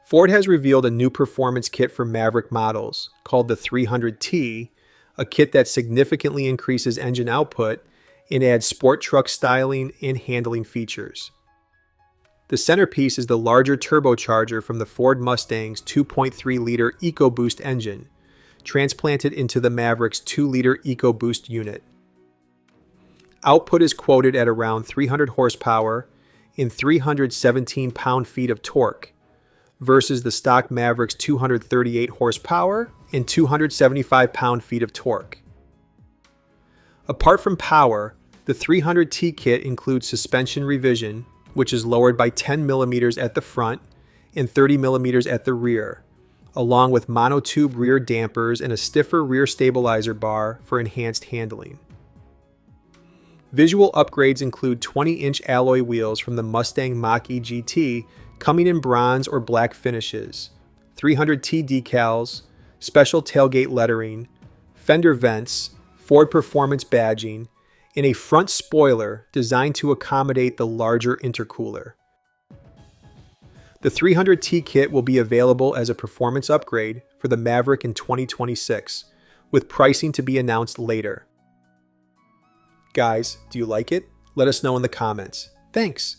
Ford has revealed a new performance kit for Maverick models called the 300T, a kit that significantly increases engine output and adds sport truck styling and handling features. The centerpiece is the larger turbocharger from the Ford Mustang's 2.3-liter EcoBoost engine, transplanted into the Maverick's 2-liter EcoBoost unit. Output is quoted at around 300 horsepower and 317 pound-feet of torque, versus the stock Maverick's 238 horsepower and 275 pound-feet of torque. Apart from power, the 300T kit includes suspension revision, which is lowered by 10 millimeters at the front and 30 millimeters at the rear, along with monotube rear dampers and a stiffer rear stabilizer bar for enhanced handling. Visual upgrades include 20-inch alloy wheels from the Mustang Mach-E GT coming in bronze or black finishes, 300T decals, special tailgate lettering, fender vents, Ford Performance badging, and a front spoiler designed to accommodate the larger intercooler. The 300T kit will be available as a performance upgrade for the Maverick in 2026, with pricing to be announced later. Guys, do you like it? Let us know in the comments. Thanks!